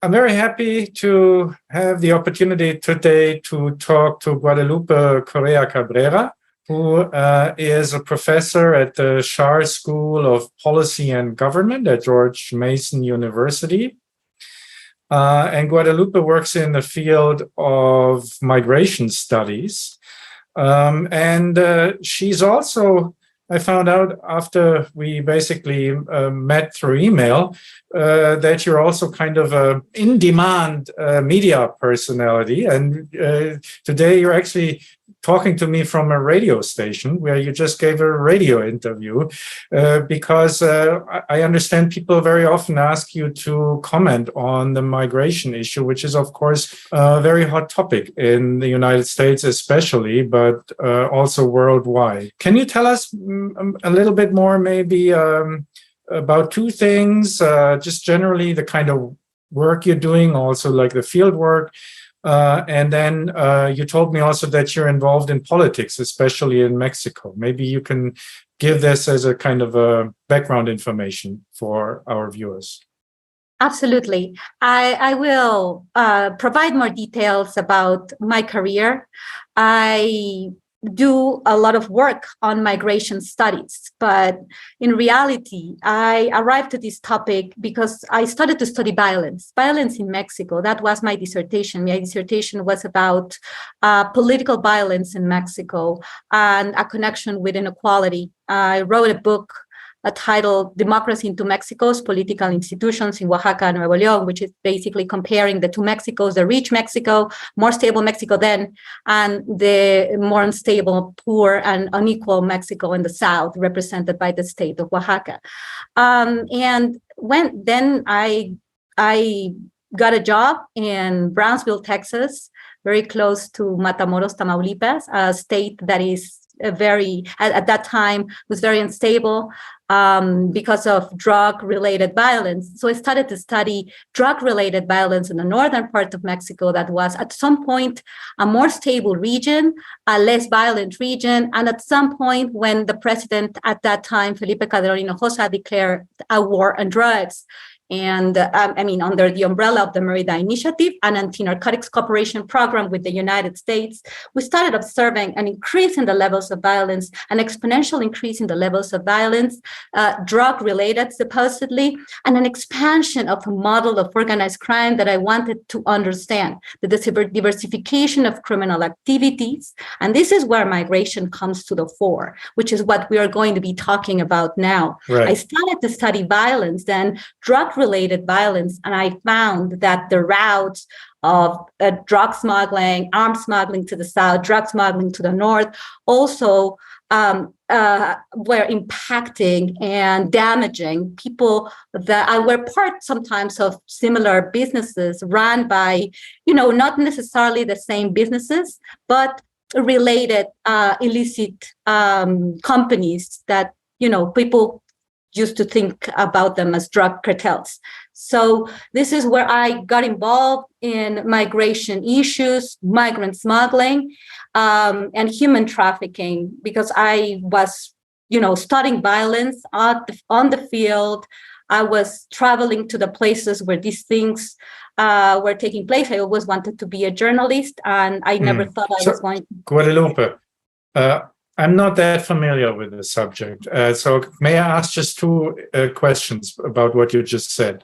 I'm very happy to have the opportunity today to talk to Guadalupe Correa Cabrera, who is a professor at the Schar School of Policy and Government at George Mason University. And Guadalupe works in the field of migration studies. She's also, I found out after we basically met through email, that you're also kind of a in-demand media personality. And today you're actually talking to me from a radio station where you just gave a radio interview, because I understand people very often ask you to comment on the migration issue, which is, of course, a very hot topic in the United States especially, but also worldwide. Can you tell us a little bit more maybe about two things, just generally the kind of work you're doing, also like the field work, and then you told me also that you're involved in politics, especially in Mexico. Maybe you can give this as a kind of a background information for our viewers. Absolutely. I will provide more details about my career. I do a lot of work on migration studies, but in reality, I arrived at this topic because I started to study violence in Mexico. That was my dissertation. My dissertation was about political violence in Mexico and a connection with inequality. I wrote a book titled Democracy into Mexico's Political Institutions in Oaxaca and Nuevo León, which is basically comparing the two Mexicos, the rich Mexico, more stable Mexico then, and the more unstable, poor, and unequal Mexico in the South, represented by the state of Oaxaca. And then I got a job in Brownsville, Texas, very close to Matamoros, Tamaulipas, a state that is at that time was very unstable because of drug-related violence. So I started to study drug-related violence in the northern part of Mexico that was at some point a more stable region, a less violent region, and at some point when the president at that time, Felipe Calderón Hinojosa, declared a war on drugs. And under the umbrella of the Merida Initiative, an anti-narcotics cooperation program with the United States, we started observing an increase in the levels of violence, an exponential increase in the levels of violence, drug-related supposedly, and an expansion of a model of organized crime that I wanted to understand, the diversification of criminal activities. And this is where migration comes to the fore, which is what we are going to be talking about now. Right. I started to study violence, then drug-related violence, and I found that the routes of drug smuggling, arms smuggling to the south, drug smuggling to the north, also were impacting and damaging people that were part sometimes of similar businesses run by, not necessarily the same businesses, but related illicit companies that, people used to think about them as drug cartels. So this is where I got involved in migration issues, migrant smuggling, and human trafficking, because I was, studying violence on the field. I was traveling to the places where these things were taking place. I always wanted to be a journalist, and I never thought I was going to. Guadalupe, I'm not that familiar with the subject. So may I ask just two questions about what you just said?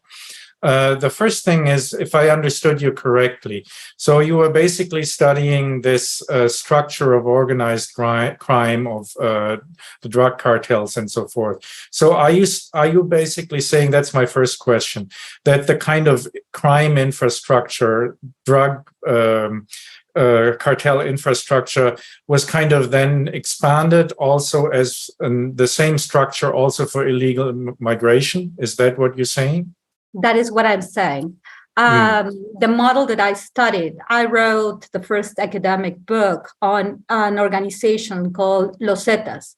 The first thing is, if I understood you correctly, so you were basically studying this structure of organized crime of the drug cartels and so forth. So are you basically saying, that's my first question, that the kind of crime infrastructure, drug cartel infrastructure was kind of then expanded also as the same structure also for illegal migration? Is that what you're saying? That is what I'm saying. The model that I studied, I wrote the first academic book on an organization called Los Zetas.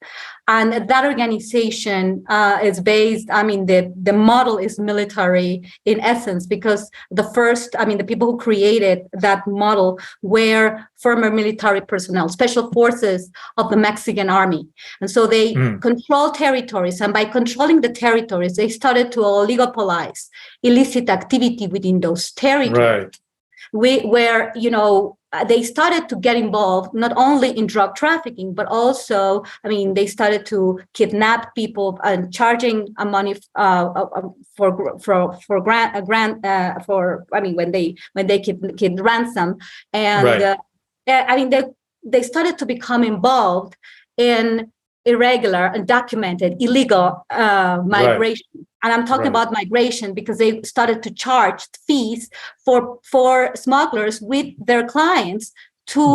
And that organization is based, the model is military in essence, because the people who created that model were former military personnel, special forces of the Mexican army. And so they control territories. And by controlling the territories, they started to oligopolize illicit activity within those territories. Right. Where, they started to get involved not only in drug trafficking, but also, they started to kidnap people and charging money when they kid ransom, and they started to become involved in irregular, undocumented, illegal migration. Right. And I'm talking about migration because they started to charge fees for smugglers with their clients to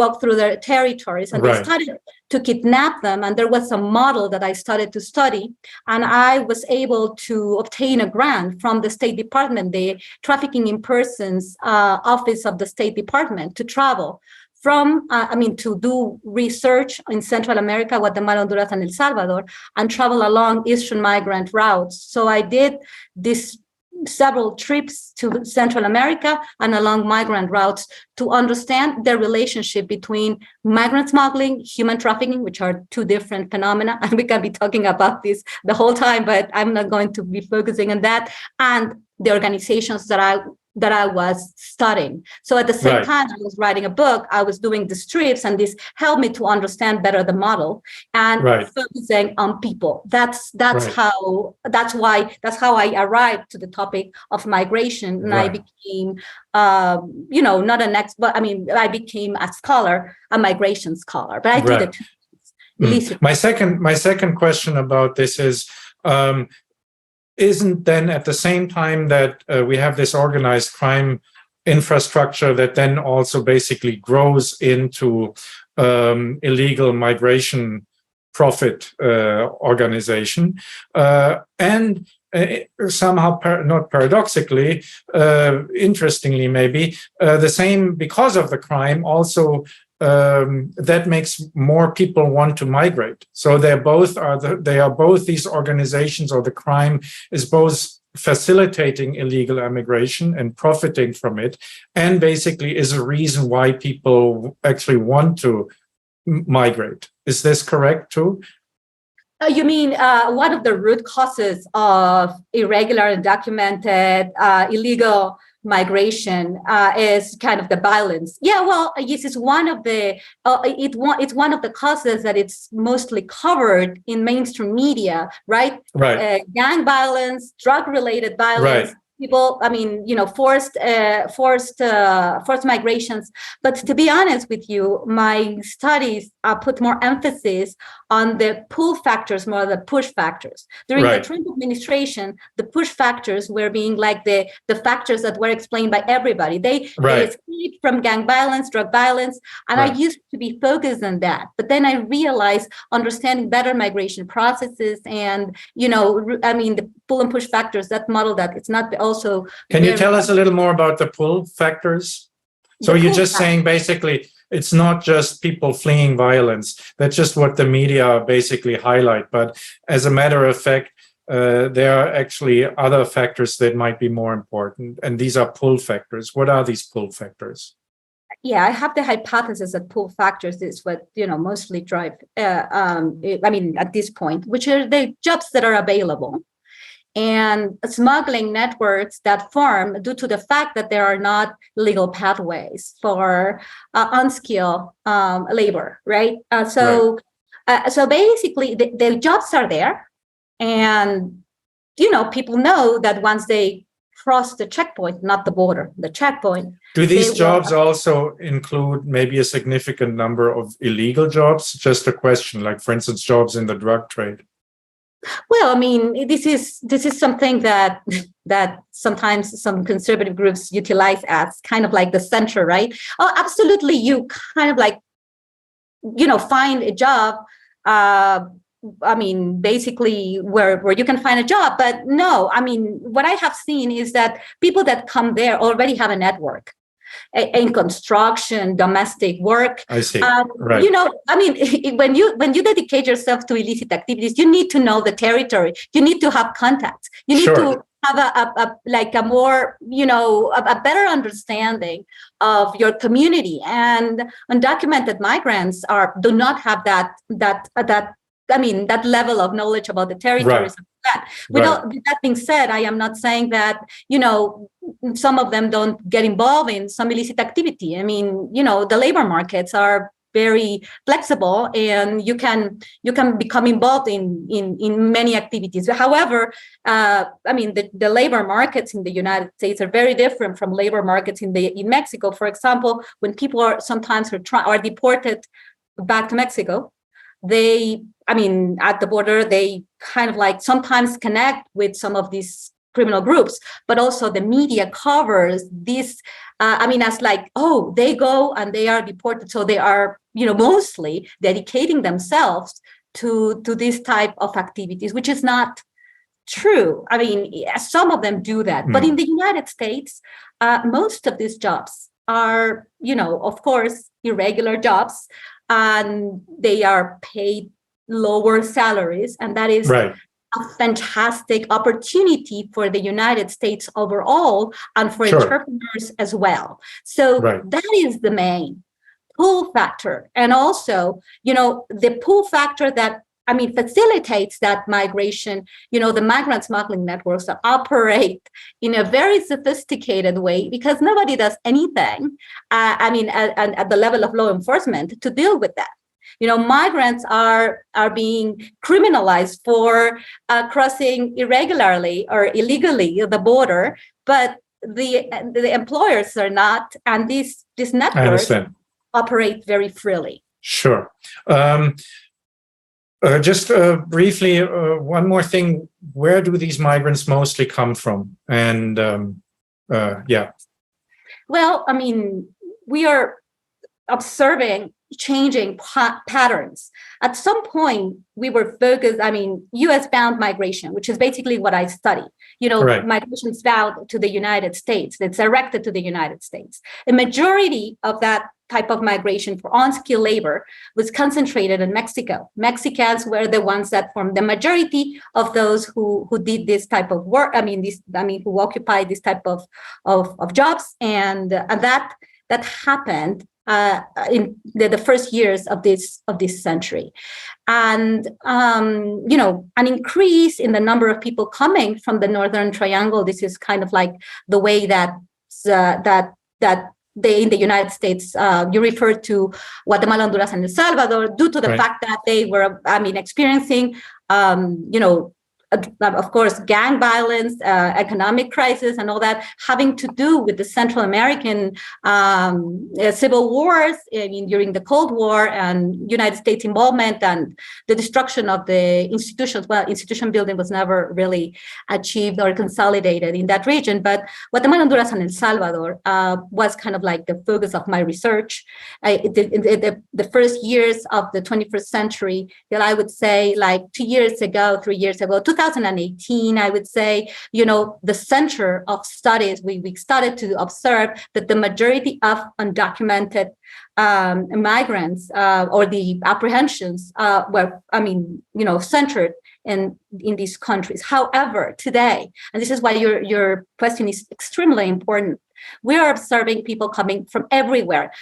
walk through their territories. And they started to kidnap them. And there was a model that I started to study. And I was able to obtain a grant from the State Department, the Trafficking in Persons Office of the State Department, to travel to do research in Central America, Guatemala, Honduras, and El Salvador, and travel along Eastern migrant routes. So I did several trips to Central America and along migrant routes to understand the relationship between migrant smuggling, human trafficking, which are two different phenomena. And we can be talking about this the whole time, but I'm not going to be focusing on that, and the organizations that I was studying. So at the same time, I was writing a book, I was doing these trips, and this helped me to understand better the model and focusing on people. That's how I arrived to the topic of migration. And I became, not an expert, I became a scholar, a migration scholar, but I did it. My second question about this is, isn't then at the same time that we have this organized crime infrastructure that then also basically grows into illegal migration profit organization, and somehow, not paradoxically, interestingly maybe, the same because of the crime also that makes more people want to migrate. So they are both these organizations, or the crime is both facilitating illegal immigration and profiting from it, and basically is a reason why people actually want to migrate. Is this correct too? You mean one of the root causes of irregular, undocumented, illegal migration is kind of the violence? Yeah, well, yes, it's one of the it's one of the causes that it's mostly covered in mainstream media, right? Gang violence, drug-related violence. People, forced migrations. But to be honest with you, my studies put more emphasis on the pull factors more than the push factors. During the Trump administration, the push factors were being like the factors that were explained by everybody. They escaped from gang violence, drug violence, and I used to be focused on that. But then I realized understanding better migration processes and, the pull and push factors, that model, that it's not also... Can you tell us a little more about the pull factors? So you're just saying basically it's not just people fleeing violence. That's just what the media basically highlight. But as a matter of fact, there are actually other factors that might be more important. And these are pull factors. What are these pull factors? Yeah, I have the hypothesis that pull factors is what, mostly drive, at this point, which are the jobs that are available. And smuggling networks that form due to the fact that there are not legal pathways for unskilled labor, right? So basically, the jobs are there, and people know that once they cross the checkpoint, not the border, the checkpoint. Do these jobs also include maybe a significant number of illegal jobs? Just a question, like for instance, jobs in the drug trade. Well, this is something that sometimes some conservative groups utilize as kind of like the center, right? Oh, absolutely. You kind of like, find a job. Basically where you can find a job. But no, what I have seen is that people that come there already have a network in construction, domestic work. I see. When you dedicate yourself to illicit activities, you need to know the territory. You need to have contacts. You need to have a more, a better understanding of your community. And undocumented migrants do not have that that level of knowledge about the territories. Right. With that being said, I am not saying that, some of them don't get involved in some illicit activity. The labor markets are very flexible, and you can become involved in many activities. However, the labor markets in the United States are very different from labor markets in Mexico. For example, when people are deported back to Mexico, they, at the border, they kind of sometimes connect with some of these criminal groups, but also the media covers this, as they go and they are deported. So they are, mostly dedicating themselves to this type of activities, which is not true. Some of them do that, but in the United States, most of these jobs are, of course, irregular jobs, and they are paid lower salaries, and that is a fantastic opportunity for the United States overall and for entrepreneurs as well. So that is the main pull factor. And also, the pull factor that facilitates that migration, the migrant smuggling networks that operate in a very sophisticated way, because nobody does anything, at the level of law enforcement to deal with that. Migrants are being criminalized for crossing irregularly or illegally the border, but the employers are not, and these networks operate very freely. Sure. Just briefly, one more thing. Where do these migrants mostly come from? And Well, we are observing changing patterns. At some point, we were focused, US-bound migration, which is basically what I study. Migration is bound to the United States. It's directed to the United States. A majority of that type of migration for unskilled labor was concentrated in Mexico. Mexicans were the ones that formed the majority of those who did this type of work. Who occupied this type of jobs, and that happened in the first years of this century, and an increase in the number of people coming from the Northern Triangle. This is kind of like the way that they in the United States, you refer to Guatemala, Honduras, and El Salvador, due to the fact that they were, experiencing, of course, gang violence, economic crisis, and all that, having to do with the Central American civil wars, during the Cold War, and United States involvement and the destruction of the institutions. Well, institution building was never really achieved or consolidated in that region, but Guatemala, Honduras, and El Salvador was kind of like the focus of my research. The first years of the 21st century, that I would say, like 3 years ago, 2018, I would say, the center of studies, we started to observe that the majority of undocumented migrants or the apprehensions were, centered in these countries. However, today, and this is why your question is extremely important, we are observing people coming from everywhere,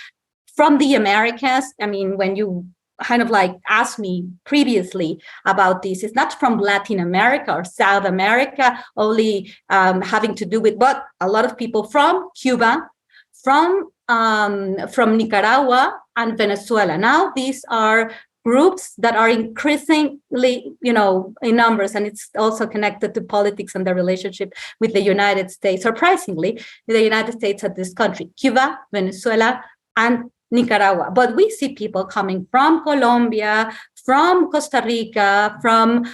from the Americas. When you kind of asked me previously about this, it's not from Latin America or South America only, having to do with, but a lot of people from Cuba, from Nicaragua and Venezuela. Now these are groups that are increasingly, in numbers, and it's also connected to politics and the relationship with the United States. Surprisingly, the United States had this country, Cuba, Venezuela, and Nicaragua. But we see people coming from Colombia, from Costa Rica, from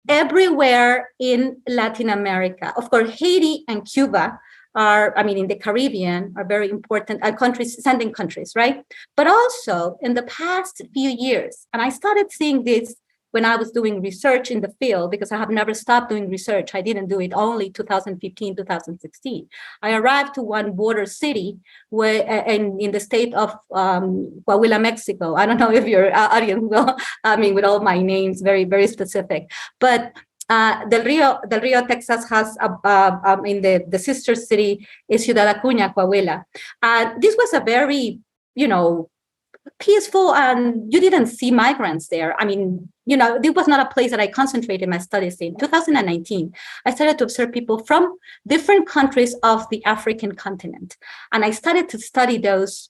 everywhere in Latin America. Of course, Haiti and Cuba are, in the Caribbean, are very important countries, sending countries, right? But also in the past few years, and I started seeing this when I was doing research in the field, because I have never stopped doing research. I didn't do it only 2015, 2016. I arrived to one border city where, in the state of Coahuila, Mexico. I don't know if your audience will, with all my names, very, very specific. But Del Rio, Texas has, the sister city is Ciudad Acuña, Coahuila. This was a very, peaceful, and you didn't see migrants there. I mean, it was not a place that I concentrated my studies in. 2019, I started to observe people from different countries of the African continent. And I started to study those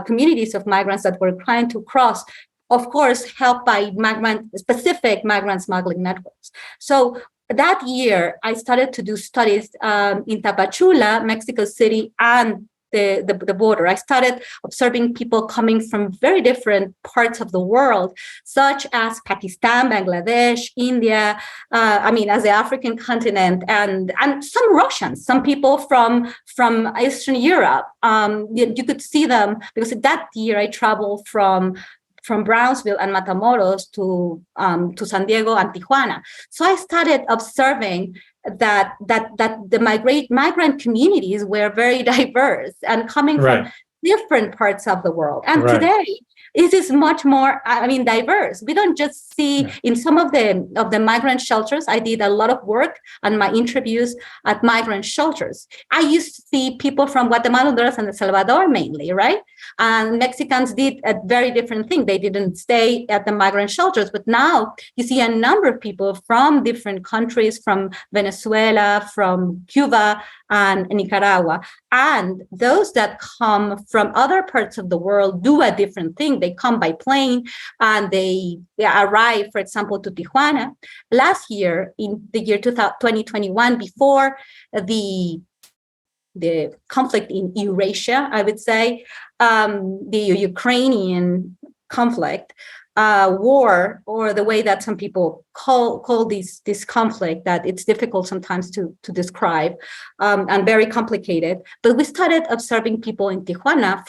communities of migrants that were trying to cross, of course, helped by specific migrant smuggling networks. So that year, I started to do studies in Tapachula, Mexico City, and the border. I started observing people coming from very different parts of the world, such as Pakistan, Bangladesh, India, as the African continent, and some Russians, some people from Eastern Europe. You could see them because that year I traveled from Brownsville and Matamoros to San Diego and Tijuana. So I started observing that the migrant communities were very diverse and coming from different parts of the world. And today, it is much more, diverse. We don't just see in some of the migrant shelters. I did a lot of work on my interviews at migrant shelters. I used to see people from Guatemala, Honduras, and El Salvador mainly, right? And Mexicans did a very different thing. They didn't stay at the migrant shelters, but now you see a number of people from different countries, from Venezuela, from Cuba, and Nicaragua. And those that come from other parts of the world do a different thing. They come by plane and they arrive, for example, to Tijuana. Last year, in the year 2021, before the conflict in Eurasia, I would say, the Ukrainian conflict, war, or the way that some people call this conflict, that it's difficult sometimes to describe, and very complicated. But we started observing people in Tijuana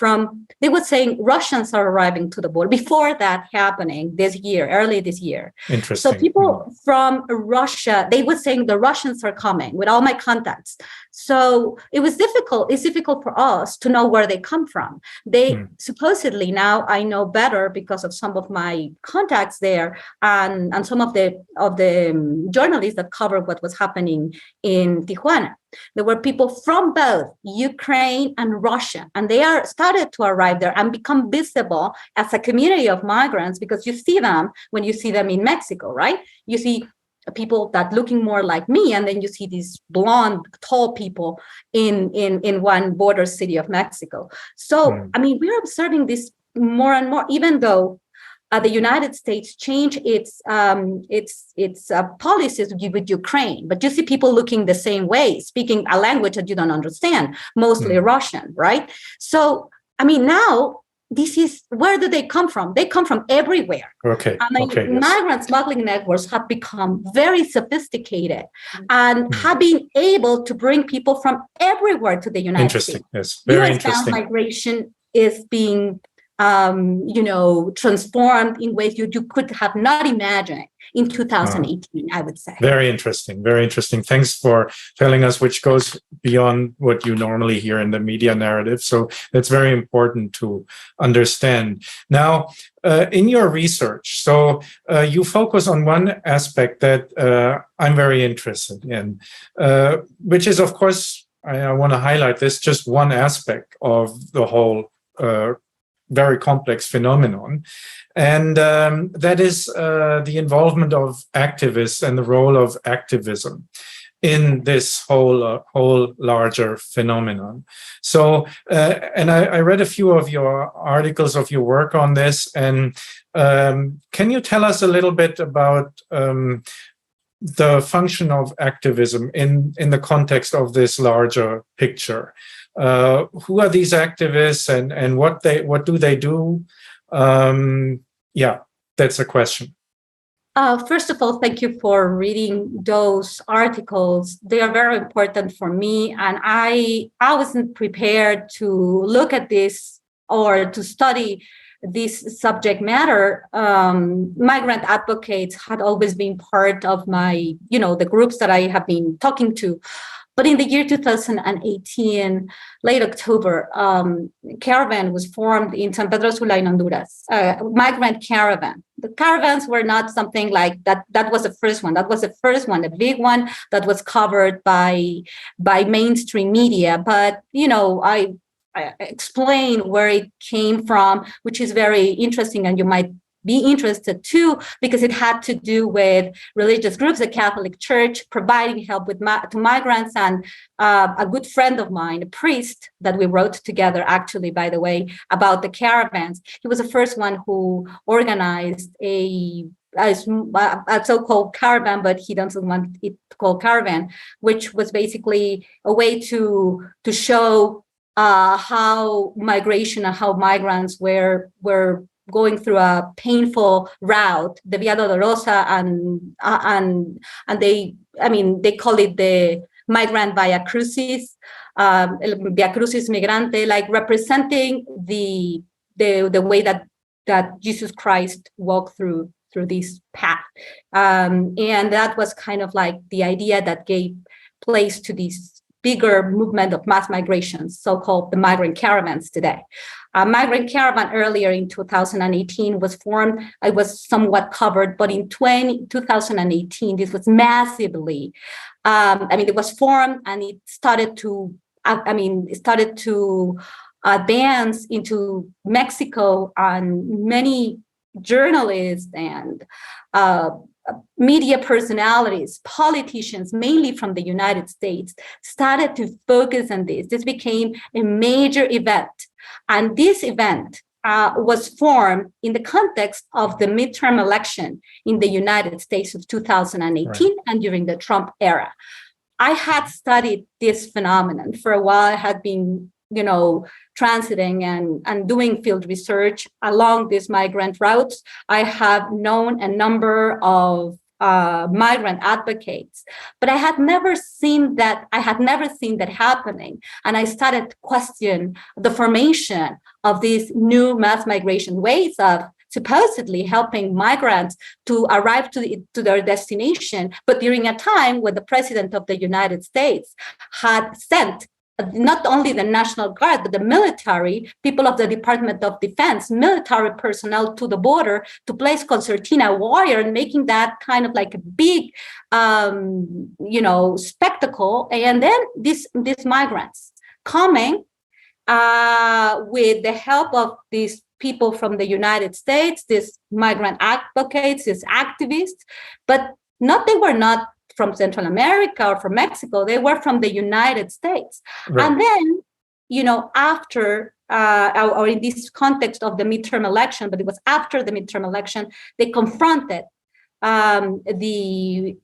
they were saying Russians are arriving to the border before that happening early this year. Interesting. So people from Russia, they were saying the Russians are coming with all my contacts. So it's difficult for us to know where they come from. They supposedly, now I know better because of some of my contacts there and some of the journalists that covered what was happening in Tijuana. There were people from both Ukraine and Russia, and they started to arrive there and become visible as a community of migrants, because you see them when you see them in Mexico, right? You see people that looking more like me, and then you see these blonde, tall people in one border city of Mexico. So, we're observing this more and more, even though the United States changed its policies with Ukraine, but you see people looking the same way, speaking a language that you don't understand, mostly Russian, right? So, now this is, where do they come from? They come from everywhere. Migrant smuggling networks have become very sophisticated and have been able to bring people from everywhere to the United States. Yes, very interesting. Migration is being transformed in ways you could have not imagined in 2018, I would say. Very interesting, very interesting. Thanks for telling us, which goes beyond what you normally hear in the media narrative. So that's very important to understand. Now, in your research, so you focus on one aspect that I'm very interested in, which is, of course, I want to highlight this, just one aspect of the whole very complex phenomenon. And that is the involvement of activists and the role of activism in this whole larger phenomenon. So, and I read a few of your articles of your work on this. And can you tell us a little bit about the function of activism in the context of this larger picture? Who are these activists, and what do they do? That's a question. First of all, thank you for reading those articles. They are very important for me, and I wasn't prepared to look at this or to study this subject matter. Migrant advocates had always been part of my, the groups that I have been talking to. But in the year 2018, late October, caravan was formed in San Pedro Sula in Honduras, migrant caravan. The caravans were not something like that. That was the first one. That was the first one, the big one that was covered by mainstream media. But, explain where it came from, which is very interesting, and you might be interested too, because it had to do with religious groups, the Catholic Church providing help to migrants, and a good friend of mine, a priest that we wrote together, actually, by the way, about the caravans. He was the first one who organized a so-called caravan, but he doesn't want it called caravan, which was basically a way to show how migration and how migrants were going through a painful route, the Via Dolorosa, and they call it the migrant Via Crucis, Via Crucis Migrante, like representing the way that Jesus Christ walked through this path, and that was kind of like the idea that gave place to this bigger movement of mass migrations, so-called the migrant caravans today. A migrant caravan earlier in 2018 was formed. It was somewhat covered, but in 2018, this was massively, it was formed, and it started to advance into Mexico, and many journalists and media personalities, politicians, mainly from the United States, started to focus on this. This became a major event. And this event was formed in the context of the midterm election in the United States of 2018, right, and during the Trump era. I had studied this phenomenon for a while. I had been, transiting and doing field research along these migrant routes. I have known a number of migrant advocates, but I had never seen that happening. And I started to question the formation of these new mass migration ways of supposedly helping migrants to arrive to their destination, but during a time when the president of the United States had sent not only the National Guard, but the military, people of the Department of Defense, military personnel to the border to place concertina wire, and making that kind of like a big, spectacle. And then these migrants coming with the help of these people from the United States, these migrant advocates, these activists, but they were not from Central America or from Mexico. They were from the United States. Right. And then, after, or in this context of the midterm election, but it was after the midterm election, they confronted the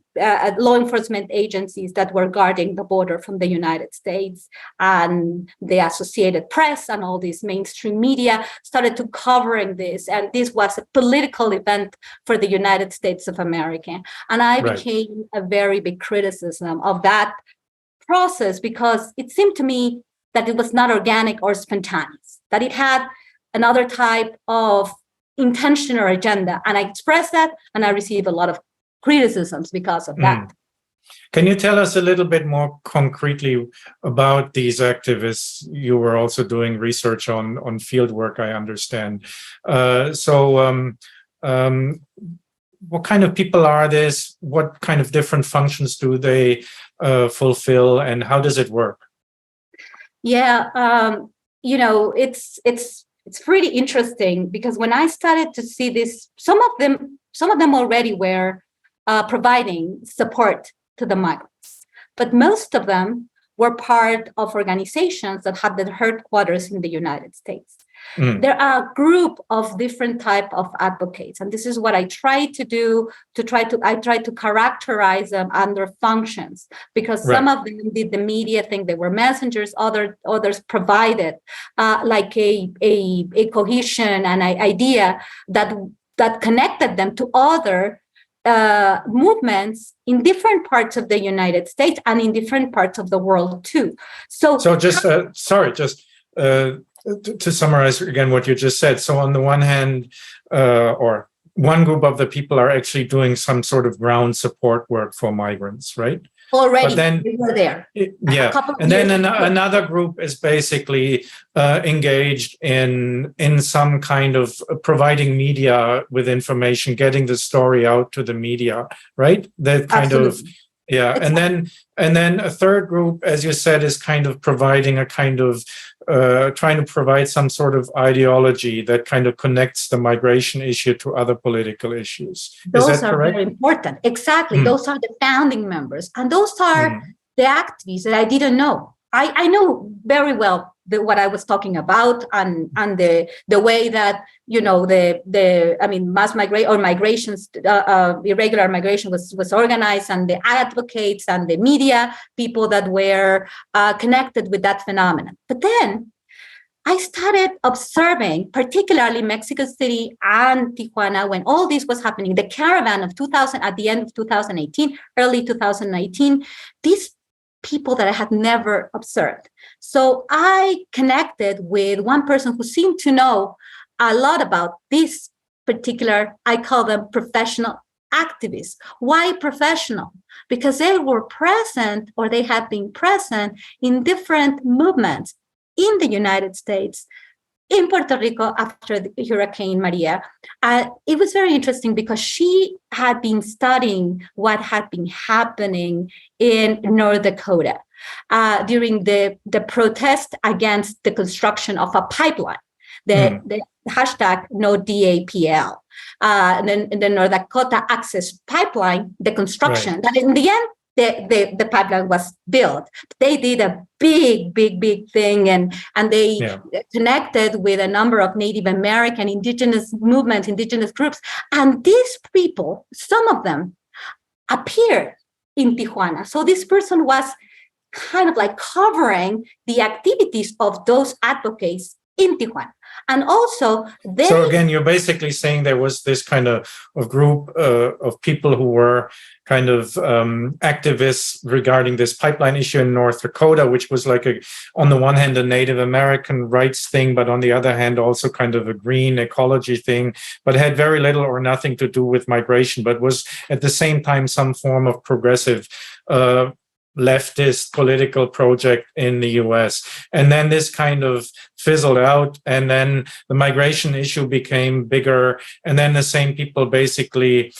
law enforcement agencies that were guarding the border from the United States, and the Associated Press and all these mainstream media started to covering this, and this was a political event for the United States of America. And I right. became a very big criticism of that process, because it seemed to me that it was not organic or spontaneous, that it had another type of intention or agenda. And I expressed that, and I received a lot of criticisms because of that. Can you tell us a little bit more concretely about these activists? You were also doing research on field work, I understand. What kind of people are this? What kind of different functions do they fulfill, and how does it work? Yeah, it's pretty interesting, because when I started to see this, some of them already were providing support to the migrants, but most of them were part of organizations that had their headquarters in the United States. There are a group of different type of advocates, and this is what I try to do. I try to characterize them under functions, because right. some of them did the media thing; they were messengers. Others provided like a cohesion and an idea that connected them to other movements in different parts of the United States and in different parts of the world too. So just to summarize again what you just said. So on the one hand, or one group of the people are actually doing some sort of ground support work for migrants, right? Already, then, we were there. Yeah, and then another group is basically engaged in some kind of providing media with information, getting the story out to the media, right? That kind Absolutely. Of yeah, and then a third group, as you said, is kind of providing a kind of trying to provide some sort of ideology that kind of connects the migration issue to other political issues. Those are correct? Very important. Exactly. Those are the founding members. And those are the activists that I didn't know. I know very well what I was talking about and the way that, you know, mass migration or migrations, irregular migration was organized, and the advocates and the media people that were connected with that phenomenon. But then I started observing, particularly Mexico City and Tijuana, when all this was happening, the caravan of 2000, at the end of 2018, early 2019, these people that I had never observed. So I connected with one person who seemed to know a lot about this particular, I call them professional activists. Why professional? Because they were present, or they have been present in different movements in the United States, in Puerto Rico after the Hurricane Maria. It was very interesting because she had been studying what had been happening in North Dakota during the protest against the construction of a pipeline, the hashtag NoDAPL, and then the North Dakota Access Pipeline, the construction, that in the end, the pipeline was built. They did a big thing, and they connected with a number of Native American, indigenous movements, indigenous groups. And these people, some of them, appeared in Tijuana. So this person was kind of like covering the activities of those advocates in Tijuana. And also, so again, you're basically saying there was this kind of group of people who were kind of activists regarding this pipeline issue in North Dakota, which was like on the one hand, a Native American rights thing, but on the other hand, also kind of a green ecology thing, but had very little or nothing to do with migration, but was at the same time some form of progressive leftist political project in the US. And then this kind of fizzled out, and then the migration issue became bigger, and then the same people basically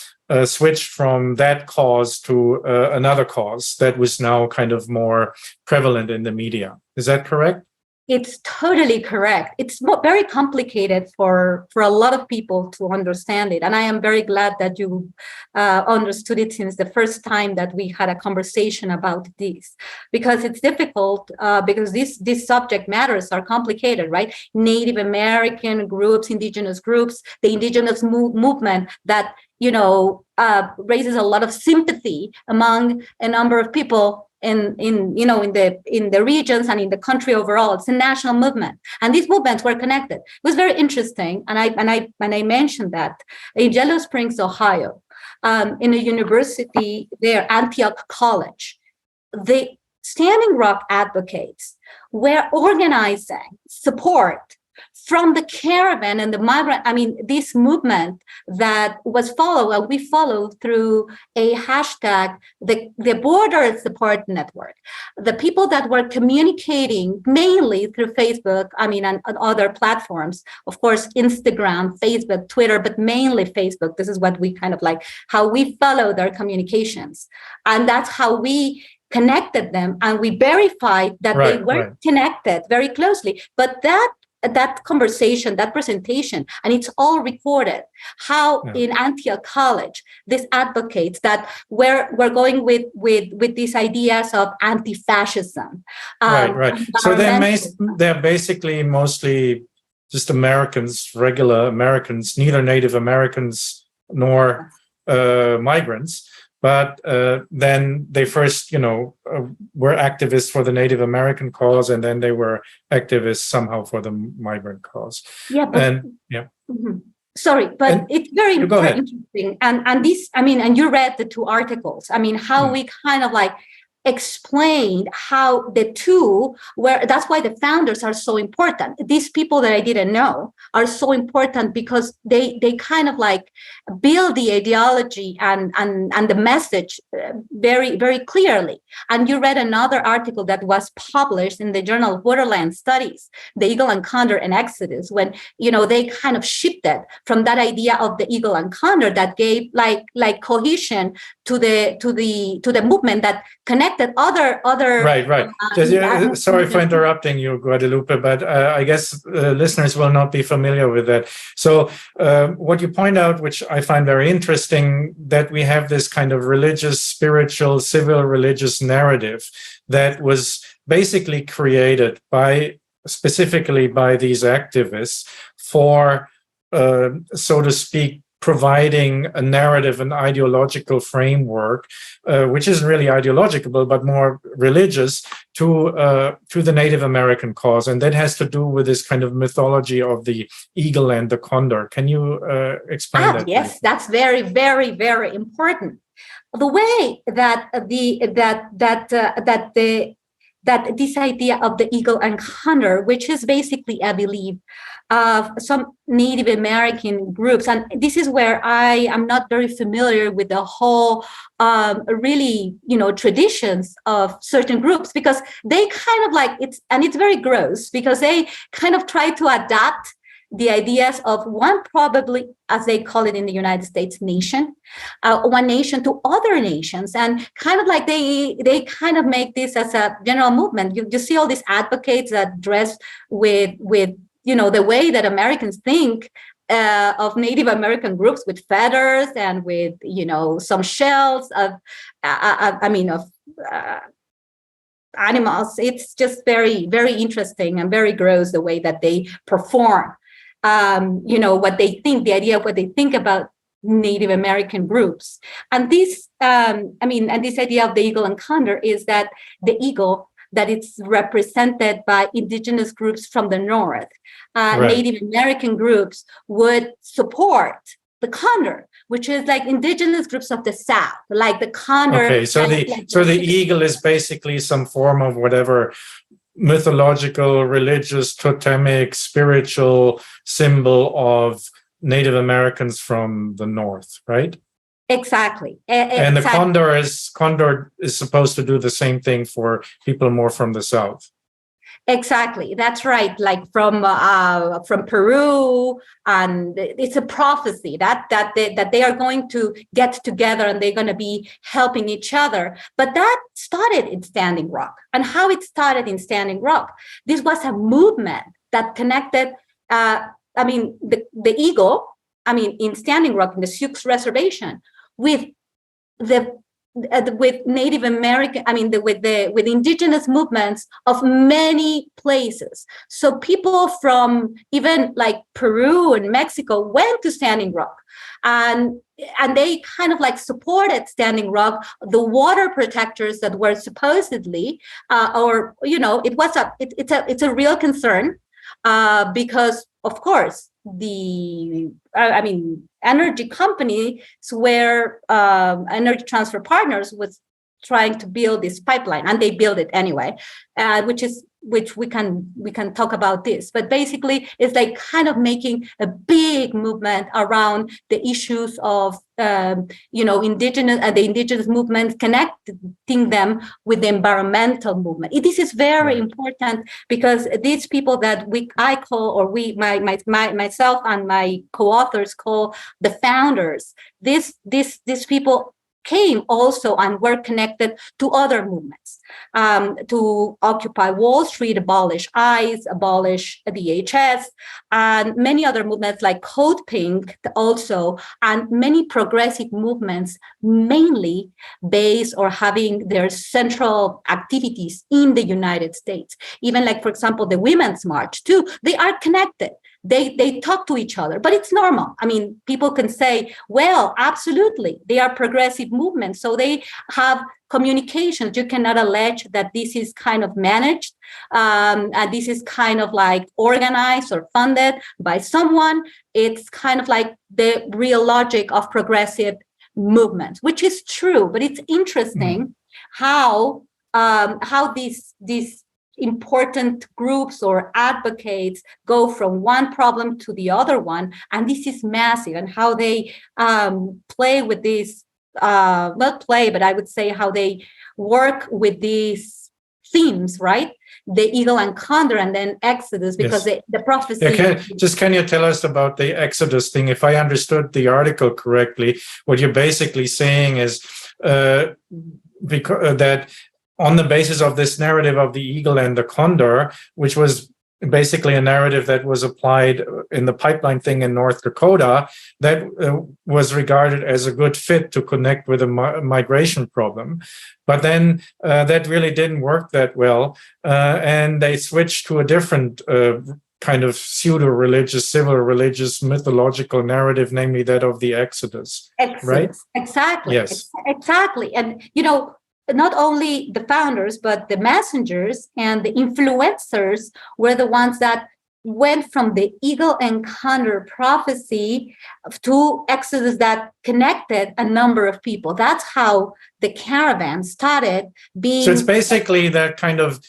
switched from that cause to another cause that was now kind of more prevalent in the media. Is that correct? It's totally correct. It's very complicated for a lot of people to understand it. And I am very glad that you understood it since the first time that we had a conversation about this, because it's difficult because these subject matters are complicated, right? Native American groups, indigenous groups, the indigenous movement that, you know, raises a lot of sympathy among a number of people in the regions and in the country overall. It's a national movement, and these movements were connected. It was very interesting, and I mentioned that in Yellow Springs, Ohio, in a university there, Antioch College, the Standing Rock advocates were organizing support from the caravan and the migrant, this movement that was followed, and we followed through a hashtag, the Border Support Network. The people that were communicating mainly through Facebook, and other platforms, of course, Instagram, Facebook, Twitter, but mainly Facebook. This is what we kind of like, how we follow their communications. And that's how we connected them, and we verified that they were connected very closely. But that conversation, that presentation, and it's all recorded, how in Antioch College, these advocates that were going with these ideas of anti-fascism. So they're basically mostly just Americans, regular Americans, neither Native Americans nor migrants. But then they first, were activists for the Native American cause, and then they were activists somehow for the migrant cause. Sorry, but it's very interesting. And this, and you read the two articles. How we kind of like explained how the two were. That's why the founders are so important. These people that I didn't know are so important because they kind of like build the ideology and the message very, very clearly. And you read another article that was published in the journal Borderlands Studies, the Eagle and Condor and Exodus, when they kind of shifted from that idea of the eagle and condor that gave like cohesion the movement that connected other right. Sorry for interrupting you, Guadalupe, but I guess listeners will not be familiar with that. So what you point out, which I find very interesting, that we have this kind of religious, spiritual, civil religious narrative that was basically created specifically by these activists for, so to speak, providing a narrative, an ideological framework, which isn't really ideological, but more religious, to the Native American cause. And that has to do with this kind of mythology of the eagle and the condor. Can you explain that? Yes, that's very, very, very important. The way that this idea of the eagle and condor, which is basically, I believe, some Native American groups, and this is where I am not very familiar with the whole really, traditions of certain groups, because they kind of like it's very gross, because they kind of try to adapt the ideas of one, probably, as they call it in the United States, nation, one nation to other nations, and kind of like they kind of make this as a general movement. You see all these advocates that dress with the way that Americans think of Native American groups, with feathers and with some shells of animals. It's just very, very interesting and very gross the way that they perform. What they think, the idea of what they think about Native American groups. And this, and this idea of the eagle and condor is that the eagle, that it's represented by indigenous groups from the North. Right. Native American groups would support the condor, which is like indigenous groups of the South, like the condor. Okay, so the eagle is basically some form of whatever mythological, religious, totemic, spiritual symbol of Native Americans from the North, right? Exactly. And the condor is supposed to do the same thing for people more from the South. Exactly, that's right. Like from Peru, and it's a prophecy that they are going to get together and they're going to be helping each other. But that started in Standing Rock. And how it started in Standing Rock, this was a movement that connected. The eagle. In Standing Rock, in the Sioux Reservation, with Native American, with indigenous movements of many places. So people from even like Peru and Mexico went to Standing Rock, and they kind of like supported Standing Rock, the water protectors that were supposedly, it's a real concern, because of course the energy companies were Energy Transfer Partners was trying to build this pipeline, and they built it anyway, which we can talk about this. But basically, it's like kind of making a big movement around the issues of indigenous movements, connecting them with the environmental movement. This is very important, because these people that myself and my co-authors call the founders, these people came also and were connected to other movements, to Occupy Wall Street, abolish ICE, abolish DHS, and many other movements like Code Pink also, and many progressive movements, mainly based or having their central activities in the United States. Even like, for example, the Women's March too, they are connected. They talk to each other, but it's normal. People can say, well, absolutely, they are progressive movements, so they have communications. You cannot allege that this is kind of managed, and this is kind of like organized or funded by someone. It's kind of like the real logic of progressive movements, which is true. But it's interesting how these important groups or advocates go from one problem to the other one, and this is massive, and how they play with this, not play, but I would say how they work with these themes, right? The eagle and condor, and then Exodus, because the prophecy. Can you tell us about the Exodus thing? If I understood the article correctly, what you're basically saying is because that on the basis of this narrative of the eagle and the condor, which was basically a narrative that was applied in the pipeline thing in North Dakota, that was regarded as a good fit to connect with a migration problem. But then that really didn't work that well, and they switched to a different kind of pseudo-religious, civil religious, mythological narrative, namely that of the Exodus. Right? Exactly. Yes. Exactly. And, not only the founders, but the messengers and the influencers were the ones that went from the eagle and condor prophecy to Exodus that connected a number of people. That's how the caravan started being. So it's basically that kind of,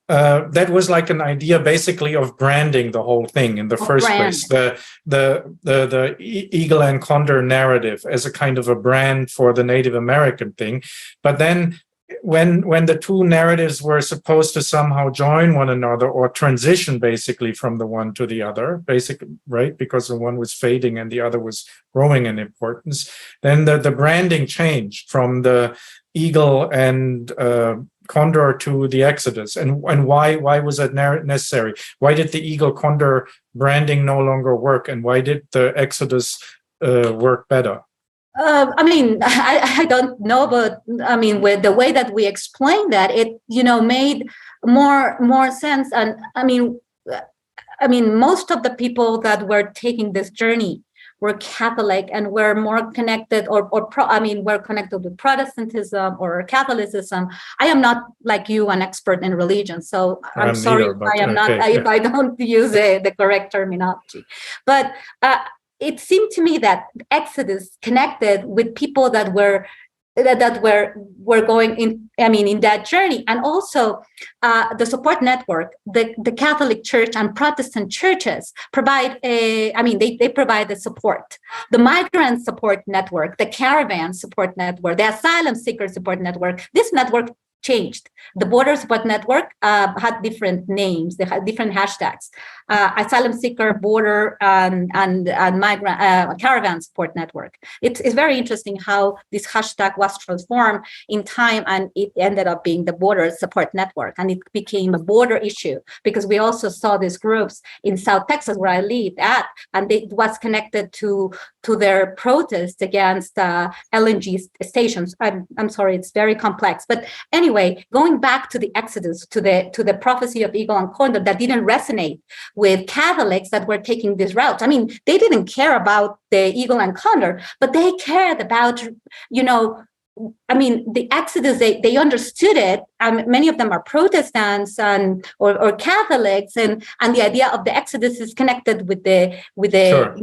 that was like an idea basically of branding the whole thing in the first place. The eagle and condor narrative as a kind of a brand for the Native American thing. But then when the two narratives were supposed to somehow join one another or transition basically from the one to the other, basically, right? Because the one was fading and the other was growing in importance, then the branding changed from the eagle and condor to the Exodus. And why was that necessary? Why did the eagle condor branding no longer work? And why did the Exodus work better? I don't know, but with the way that we explained that, it made more sense. And most of the people that were taking this journey were Catholic and were more connected, were connected with Protestantism or Catholicism. I am not like you, an expert in religion, so I'm sorry if I don't use the correct terminology, but. It seemed to me that Exodus connected with people that were going in that journey, and also the support network, the Catholic Church and Protestant churches provide they provide the support. The migrant support network, the caravan support network, the asylum seeker support network. This network changed. The border support network had different names. They had different hashtags. Asylum seeker, border, and migrant caravan support network. It's very interesting how this hashtag was transformed in time, and it ended up being the border support network, and it became a border issue because we also saw these groups in South Texas where I lived at, and it was connected to their protest against LNG stations. I'm sorry, it's very complex, but anyway, going back to the Exodus, to the prophecy of eagle and condor that didn't resonate with Catholics that were taking this route. They didn't care about the eagle and condor, but they cared about, the Exodus. They understood it. Many of them are Protestants or Catholics, and the idea of the Exodus is connected with the Sure.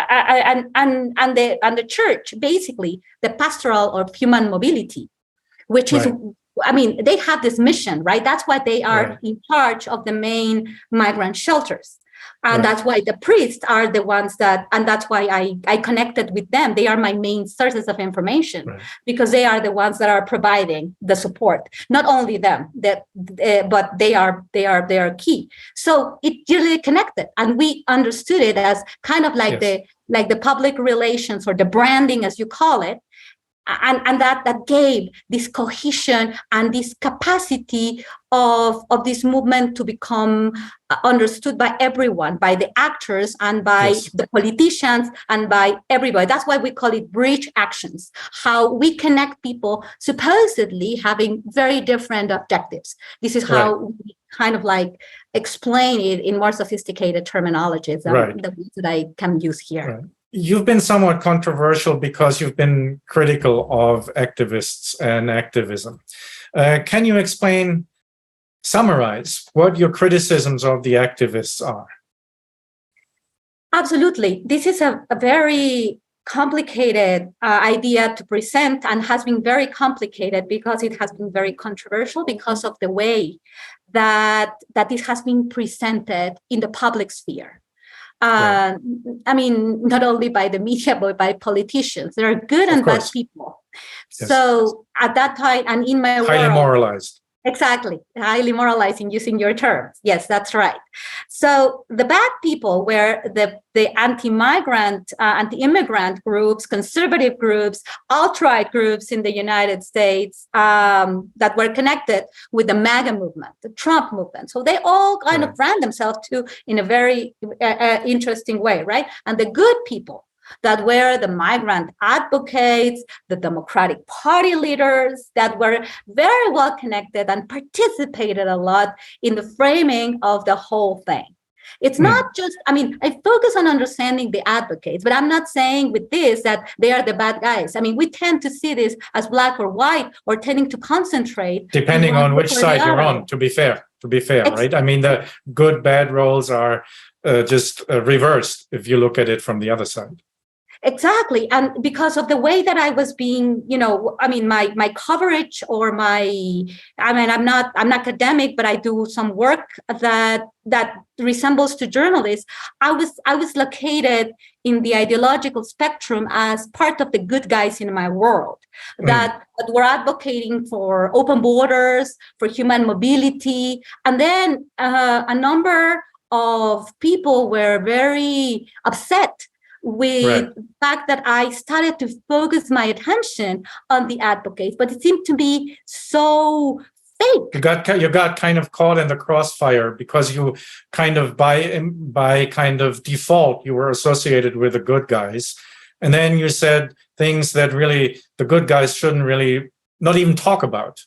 and the church, basically the pastoral of human mobility, which is. They have this mission, right? That's why they are in charge of the main migrant shelters. And that's why the priests are the ones and that's why I connected with them. They are my main sources of information because they are the ones that are providing the support. Not only them, but they are key. So it really connected, and we understood it as kind of like the public relations or the branding, as you call it. And that gave this cohesion and this capacity of this movement to become understood by everyone, by the actors and by the politicians and by everybody. That's why we call it bridge actions, how we connect people supposedly having very different objectives. This is how we kind of like explain it in more sophisticated terminologies than the ones that I can use here. You've been somewhat controversial because you've been critical of activists and activism. Can you summarize what your criticisms of the activists are? Absolutely. This is a very complicated idea to present, and has been very complicated because it has been very controversial because of the way that this has been presented in the public sphere. Not only by the media, but by politicians. There are good and bad people. So at that time, and in my highly moralized. Exactly. Highly moralizing, using your terms. Yes, that's right. So the bad people were the anti-migrant, anti-immigrant groups, conservative groups, alt-right groups in the United States that were connected with the MAGA movement, the Trump movement. So they all kind of ran themselves to in a very interesting way, right? And the good people that were the migrant advocates, the Democratic Party leaders that were very well connected and participated a lot in the framing of the whole thing. It's not just, I mean, I focus on understanding the advocates, but I'm not saying with this that they are the bad guys. I mean, we tend to see this as black or white, or tending to concentrate. Depending on which side you're on, to be fair, right? I mean, the good, bad roles are just reversed if you look at it from the other side. Exactly. And because of the way that I was being, you know, I mean, my coverage or I'm not academic, but I do some work that resembles to journalists. I was located in the ideological spectrum as part of the good guys in my world that were advocating for open borders, for human mobility. And then a number of people were very upset with the fact that I started to focus my attention on the advocates, but it seemed to be so fake. You got kind of caught in the crossfire because you kind of by kind of default you were associated with the good guys, and then you said things that really the good guys shouldn't really not even talk about.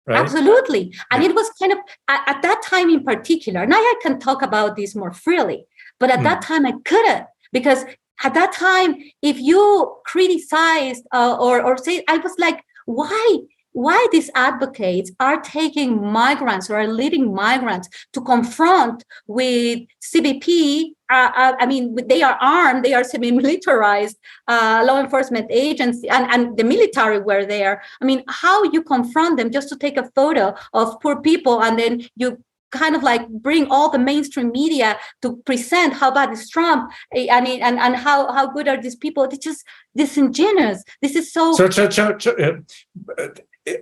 Right? Absolutely. And it was kind of at that time in particular. Now I can talk about this more freely, but at that time I couldn't, because at that time, if you criticized or say, I was like, why these advocates are taking migrants or are leading migrants to confront with CBP? I mean, they are armed, they are semi-militarized law enforcement agency, and the military were there. I mean, how you confront them just to take a photo of poor people, and then you kind of like bring all the mainstream media to present how bad is Trump, I mean, and how good are these people? It's just disingenuous. This is so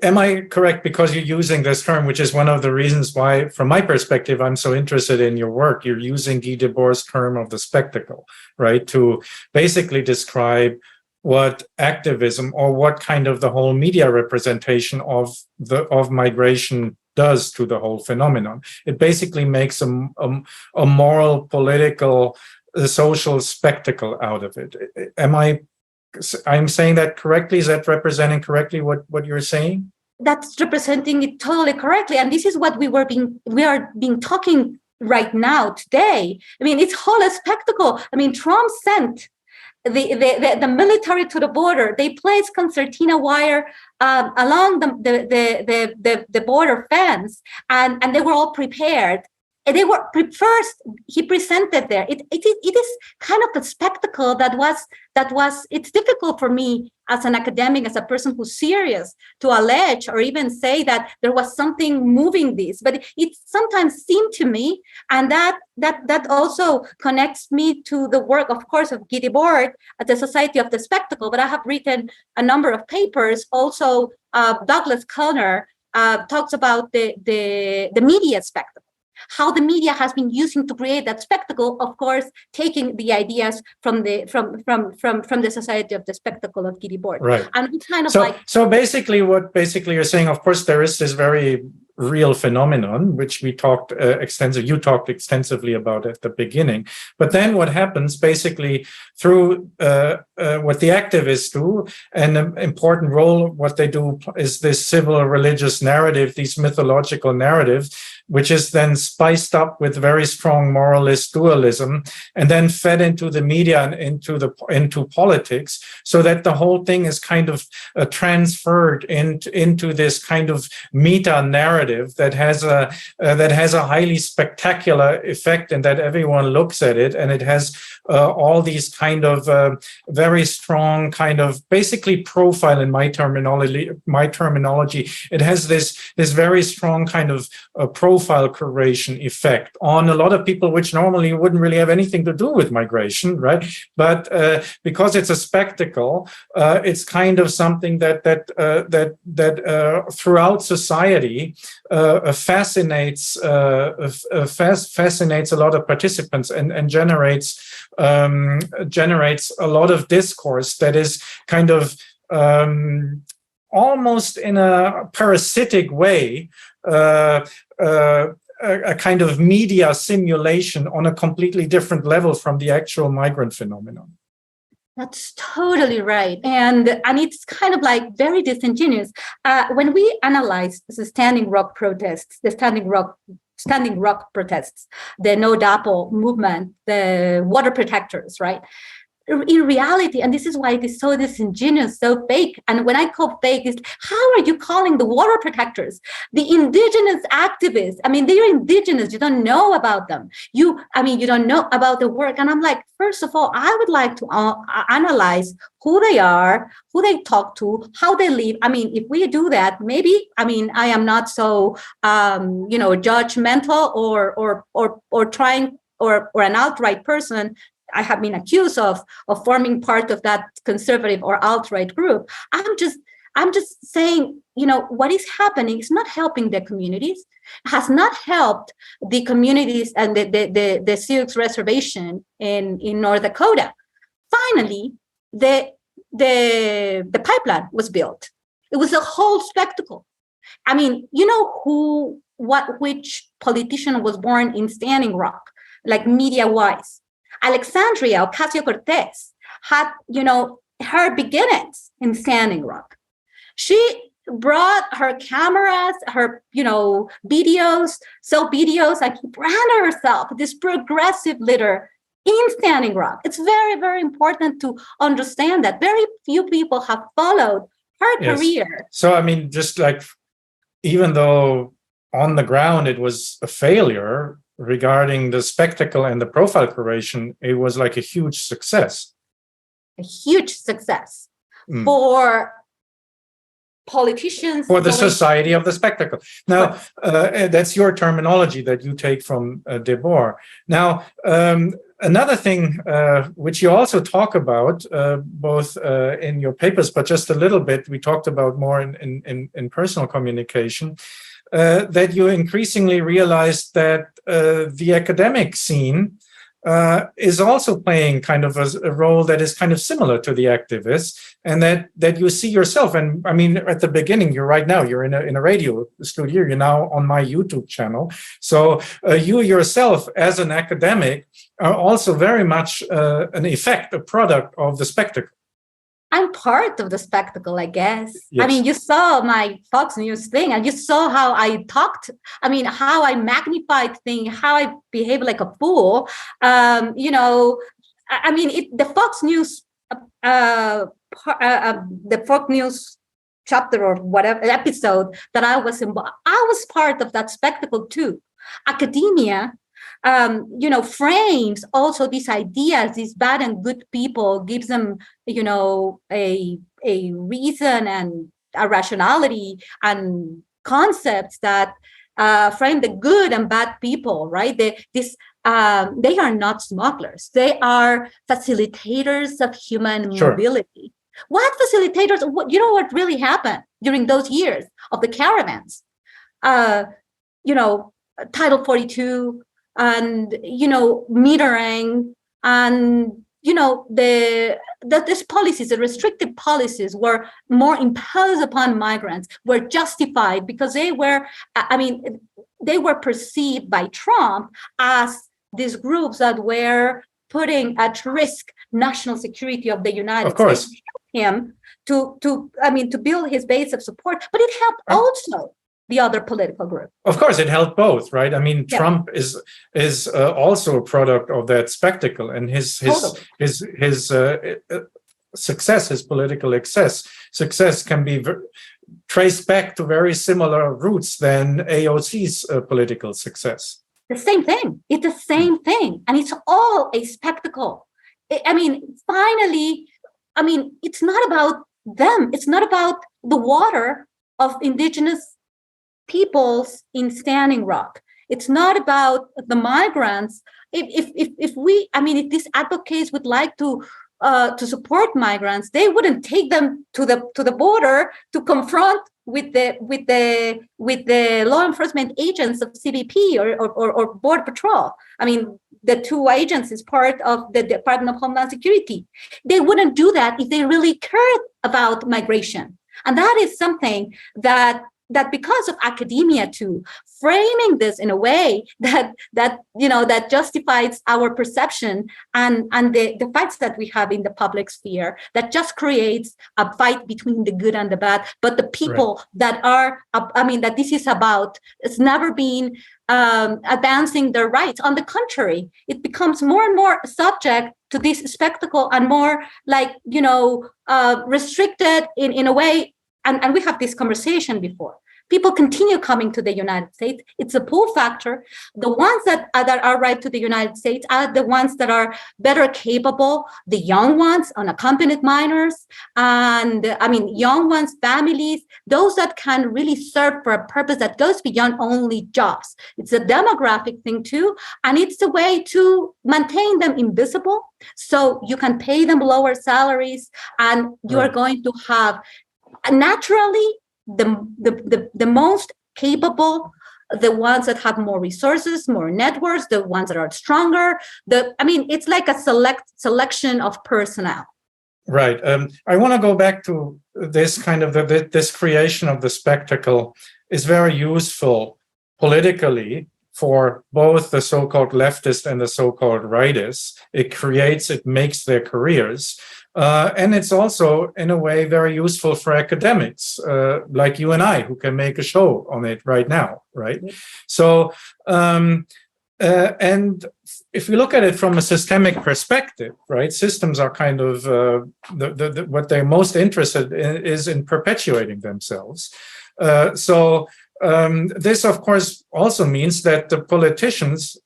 am I correct, because you're using this term, which is one of the reasons why, from my perspective, I'm so interested in your work. You're using Guy Debord's term of the spectacle, right, to basically describe what activism or what kind of the whole media representation of migration does to the whole phenomenon. It basically makes a moral, political, social spectacle out of it. I'm saying that correctly? Is that representing correctly what you're saying? That's representing it totally correctly. And this is what we are being talking right now today. I mean, it's whole a spectacle. I mean, Trump sent the military to the border. They placed concertina wire along the border fence, and they were all prepared. And they were first. He presented there. It is kind of a spectacle that was. It's difficult for me as an academic, as a person who's serious, to allege or even say that there was something moving this. But it sometimes seemed to me, and that also connects me to the work, of course, of Guy Debord at the Society of the Spectacle. But I have written a number of papers. Also, Douglas Conner talks about the media spectacle. How the media has been using to create that spectacle, of course, taking the ideas from the Society of the Spectacle of Guy Debord. Right. And it's kind of so basically you're saying, of course, there is this very real phenomenon, which we talked you talked extensively about at the beginning. But then what happens basically through what the activists do, and an important role of what they do is this civil religious narrative, these mythological narratives, which is then spiced up with very strong moralist dualism and then fed into the media and into politics, so that the whole thing is kind of transferred into this kind of meta narrative that has a highly spectacular effect, and that everyone looks at it, and it has all these kind of very strong kind of basically profile in my terminology. It has this very strong kind of profile curation effect on a lot of people, which normally wouldn't really have anything to do with migration, right? But because it's a spectacle, it's kind of something that throughout society fascinates fascinates a lot of participants and generates a lot of discourse that is kind of almost in a parasitic way a kind of media simulation on a completely different level from the actual migrant phenomenon. That's totally right. And it's kind of like very disingenuous. When we analyze the Standing Rock protests, the Standing Rock protests, the No Dapple movement, the water protectors, right? In reality, and this is why it is so disingenuous, so fake. And when I call fake, is how are you calling the water protectors, the indigenous activists? I mean, they're indigenous. You don't know about them. You don't know about the work. And I'm like, first of all, I would like to analyze who they are, who they talk to, how they live. I mean, if we do that, maybe, I am not so, judgmental or trying or an outright person. I have been accused of forming part of that conservative or alt-right group. I'm just saying, what is happening is not helping the communities, has not helped the communities and the Sioux reservation in North Dakota. Finally, the pipeline was built. It was a whole spectacle. I mean, which politician was born in Standing Rock, like media-wise? Alexandria Ocasio-Cortez had, her beginnings in Standing Rock. She brought her cameras, her, videos, and branded herself this progressive leader in Standing Rock. It's very, very important to understand that very few people have followed her career. So, just like, even though on the ground it was a failure, regarding the spectacle and the profile creation, it was like a huge success. A huge success for politicians. For the society of the spectacle. Now, that's your terminology that you take from Debord. Now, another thing which you also talk about, both in your papers, but just a little bit, we talked about more in personal communication, that you increasingly realized that the academic scene is also playing kind of a role that is kind of similar to the activists, and that you see yourself. And at the beginning, you're in a radio studio. You're now on my YouTube channel. So you yourself, as an academic, are also very much a product of the spectacle. I'm part of the spectacle, I guess. Yes. You saw my Fox News thing, and you saw how I talked. How I magnified things, how I behave like a fool. The Fox News, the Fox News chapter or whatever episode that I was involved, I was part of that spectacle too. Academia, frames also these ideas, these bad and good people, gives them, a reason and a rationality and concepts that frame the good and bad people, right? They are not smugglers. They are facilitators of human mobility. What facilitators? What really happened during those years of the caravans? Title 42 and metering and these policies, the restrictive policies, were more imposed upon migrants, were justified because they were perceived by Trump as these groups that were putting at risk national security of the United States. Him to build his base of support, but it helped also the other political group. Of course, it helped both, right? Trump is also a product of that spectacle, and his success, his political success can be traced back to very similar roots than AOC's political success. The same thing. It's the same thing, and it's all a spectacle. Finally, it's not about them. It's not about the water of indigenous peoples in Standing Rock. It's not about the migrants. If these advocates would like to to support migrants, they wouldn't take them to the border to confront with the law enforcement agents of CBP or Border Patrol. I mean, the two agencies part of the Department of Homeland Security. They wouldn't do that if they really cared about migration. And that is something that because of academia too, framing this in a way that justifies our perception and the fights that we have in the public sphere, that just creates a fight between the good and the bad. But the people that are, that this is about, it's never been advancing their rights. On the contrary, it becomes more and more subject to this spectacle and more like, restricted in a way. And we have this conversation before. People continue coming to the United States. It's a pull factor. The ones that arrive to the United States are the ones that are better capable, the young ones, unaccompanied minors, and young ones, families, those that can really serve for a purpose that goes beyond only jobs. It's a demographic thing too, and it's a way to maintain them invisible so you can pay them lower salaries, and you are going to have naturally the most capable, the ones that have more resources, more networks, the ones that are stronger. It's like a selection of personnel. Right. I want to go back to this kind of this creation of the spectacle is very useful politically for both the so-called leftist and the so-called rightists. It makes their careers. And it's also, in a way, very useful for academics like you and I, who can make a show on it right now, right? So, and if we look at it from a systemic perspective, right, systems are kind of, what they're most interested in is in perpetuating themselves. This, of course, also means that the politicians,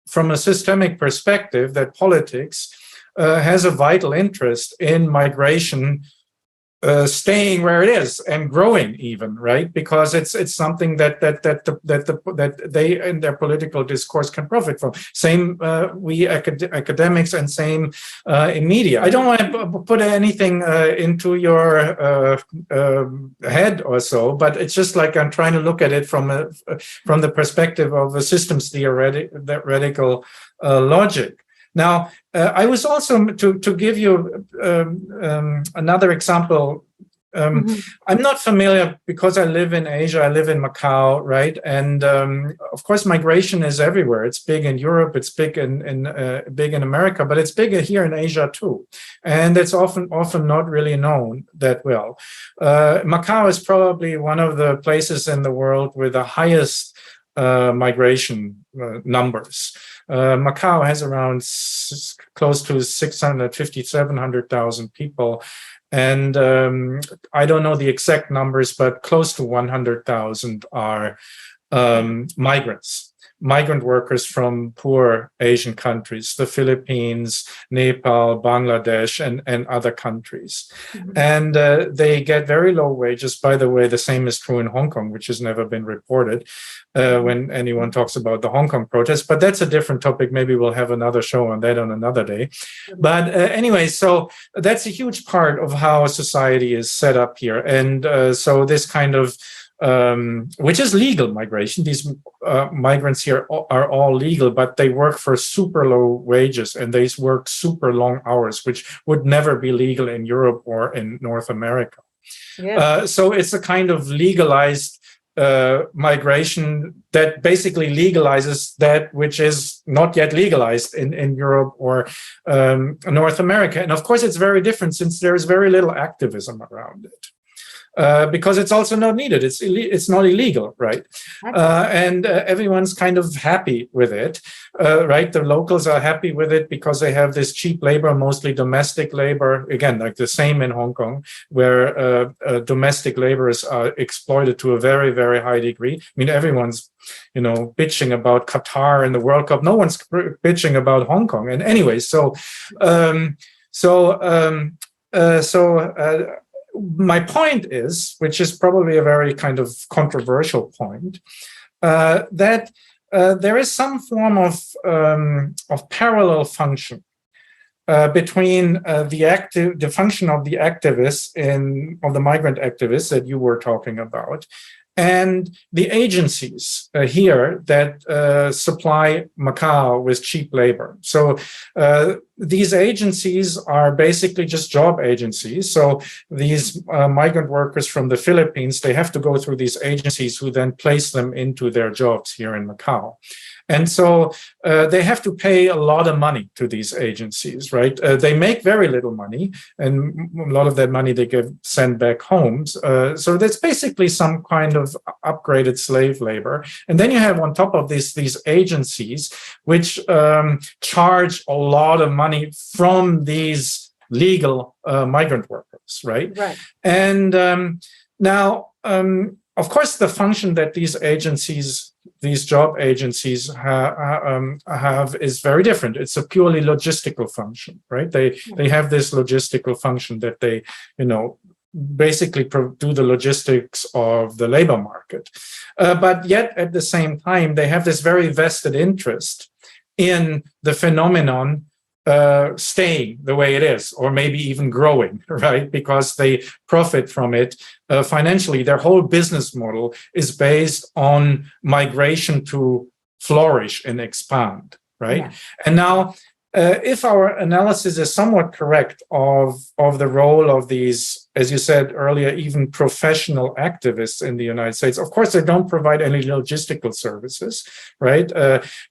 from a systemic perspective, that politics has a vital interest in migration staying where it is and growing, even, right? Because it's something that they in their political discourse can profit from. Same we academics, and same in media. I don't want to put anything into your head or so, but it's just like I'm trying to look at it from the perspective of a systems theoretical logic. Now, I was also, to give you another example, I'm not familiar, because I live in Asia, I live in Macau, right? And of course, migration is everywhere. It's big in Europe, it's big in America, but it's bigger here in Asia too. And it's often not really known that well. Macau is probably one of the places in the world with the highest migration numbers. Macau has around close to 650,000, 700,000 people. And I don't know the exact numbers, but close to 100,000 are migrant workers from poor Asian countries, the Philippines, Nepal, Bangladesh, and other countries. Mm-hmm. And they get very low wages. By the way, the same is true in Hong Kong, which has never been reported when anyone talks about the Hong Kong protests. But that's a different topic. Maybe we'll have another show on that on another day. Mm-hmm. But anyway, so that's a huge part of how society is set up here. And so this kind of which is legal migration. These migrants here are all legal, but they work for super low wages and they work super long hours, which would never be legal in Europe or in North America. Yeah. So it's a kind of legalized migration that basically legalizes that which is not yet legalized in Europe or North America. And of course, it's very different since there is very little activism around it. Because it's also not needed. It's not illegal, right? And everyone's kind of happy with it, right? The locals are happy with it because they have this cheap labor, mostly domestic labor. Again, like the same in Hong Kong, where domestic laborers are exploited to a very, very high degree. I mean, everyone's, bitching about Qatar and the World Cup. No one's bitching about Hong Kong. And anyway, my point is, which is probably a very kind of controversial point, that there is some form of parallel function between the function of the activists of the migrant activists that you were talking about, and the agencies here that supply Macau with cheap labor. So these agencies are basically just job agencies. So these migrant workers from the Philippines, they have to go through these agencies who then place them into their jobs here in Macau. And so they have to pay a lot of money to these agencies, right? They make very little money, and a lot of that money they send back home. So that's basically some kind of upgraded slave labor. And then you have on top of this, these agencies, which charge a lot of money from these legal migrant workers, right? Right. And now, of course, the function that these agencies, these job agencies have is very different. It's a purely logistical function, right? They have this logistical function that they, basically do the logistics of the labor market. But yet at the same time, they have this very vested interest in the phenomenon staying the way it is, or maybe even growing, right? Because they profit from it financially. Their whole business model is based on migration to flourish and expand, right? Yeah. And now, if our analysis is somewhat correct of the role of these, as you said earlier, even professional activists in the United States, of course, they don't provide any logistical services, right?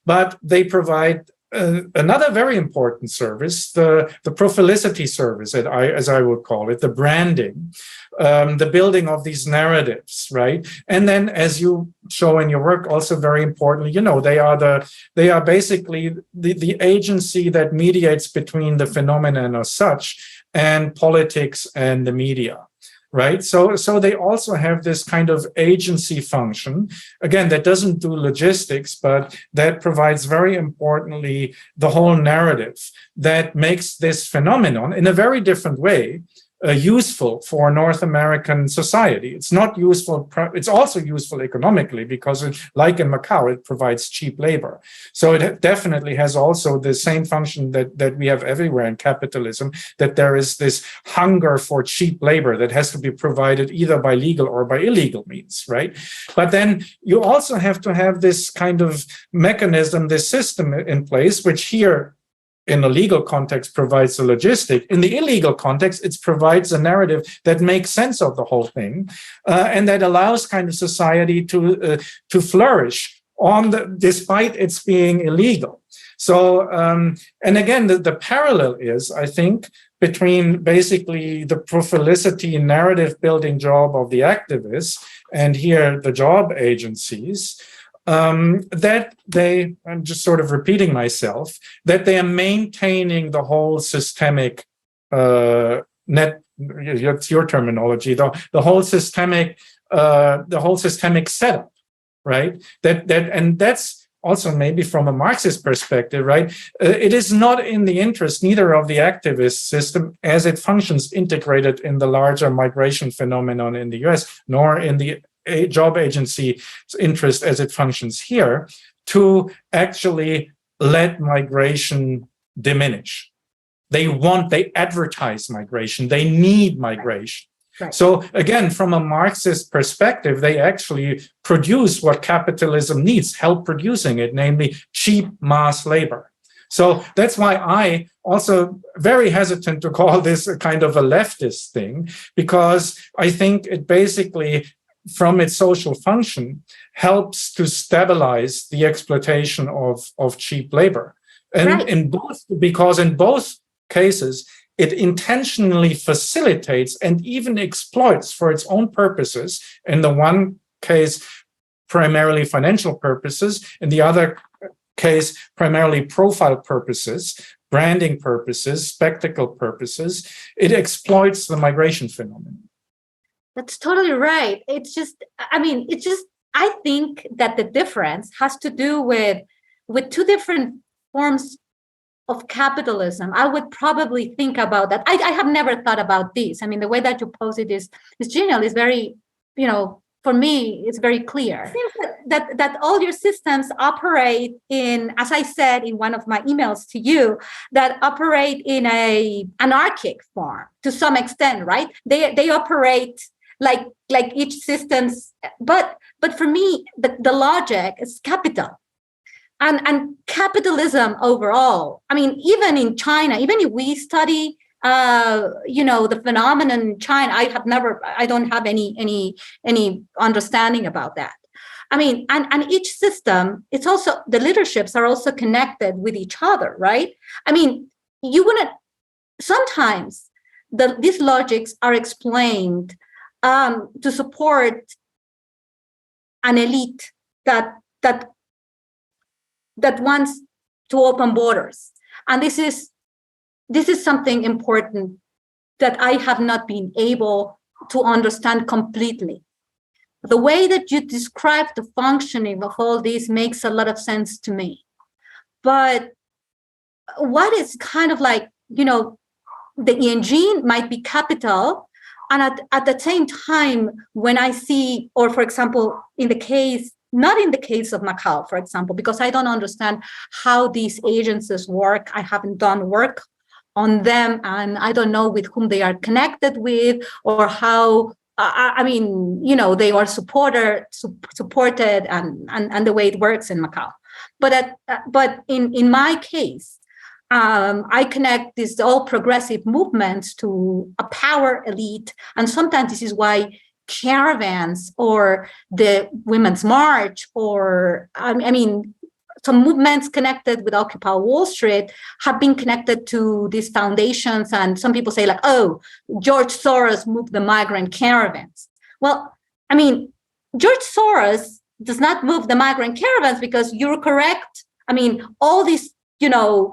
But they provide another very important service, the prophylicity service, as I would call it, the branding, the building of these narratives, right? And then, as you show in your work, also very importantly, they are basically the agency that mediates between the phenomenon as such and politics and the media. Right. So they also have this kind of agency function, again, that doesn't do logistics, but that provides very importantly the whole narrative that makes this phenomenon in a very different way useful for North American society. It's not useful. It's also useful economically because, like in Macau, it provides cheap labor. So it definitely has also the same function that we have everywhere in capitalism, that there is this hunger for cheap labor that has to be provided either by legal or by illegal means, right? But then you also have to have this kind of mechanism, this system in place, which here, in the legal context, provides the logistic. In the illegal context, it provides a narrative that makes sense of the whole thing, and that allows kind of society to flourish despite its being illegal. So, and again, the parallel is, I think, between basically the prophylicity narrative building job of the activists and here the job agencies. That they, I'm just sort of repeating myself, that they are maintaining the whole systemic it's your terminology, the whole systemic setup, right? And that's also maybe from a Marxist perspective, right? It is not in the interest neither of the activist system as it functions integrated in the larger migration phenomenon in the US, nor in the job agency's interest as it functions here, to actually let migration diminish. They advertise migration, they need migration. Right. So again, from a Marxist perspective, they actually produce what capitalism needs, help producing it, namely cheap mass labor. So that's why I also very hesitant to call this a kind of a leftist thing, because I think it basically, from its social function, helps to stabilize the exploitation of cheap labor. And right. Because in both cases, it intentionally facilitates and even exploits for its own purposes. In the one case, primarily financial purposes. In the other case, primarily profile purposes, branding purposes, spectacle purposes. It exploits the migration phenomenon. That's totally right. I think that the difference has to do with two different forms of capitalism. I would probably think about that. I have never thought about this. I mean, the way that you pose it is genial, is very, for me, it's very clear. I think that that all your systems operate in, as I said in one of my emails to you, that operate in a anarchic form to some extent, right? They operate like each systems, but for me, the logic is capital. And capitalism overall, I mean, even in China, even if we study the phenomenon in China, I don't have any understanding about that. I mean, and each system, it's also, the leaderships are also connected with each other, right? I mean, sometimes these logics are explained to support an elite that wants to open borders. And this is something important that I have not been able to understand completely. The way that you describe the functioning of all this makes a lot of sense to me. But what is kind of like, the engine might be capital. And at the same time, when I see, or for example, not in the case of Macau, for example, because I don't understand how these agencies work. I haven't done work on them, and I don't know with whom they are connected with, or how, they are supported and the way it works in Macau. But in my case, I connect these all progressive movements to a power elite. And sometimes this is why caravans or the Women's March or, some movements connected with Occupy Wall Street have been connected to these foundations. And some people say like, oh, George Soros moved the migrant caravans. Well, I mean, George Soros does not move the migrant caravans because you're correct. I mean, all these,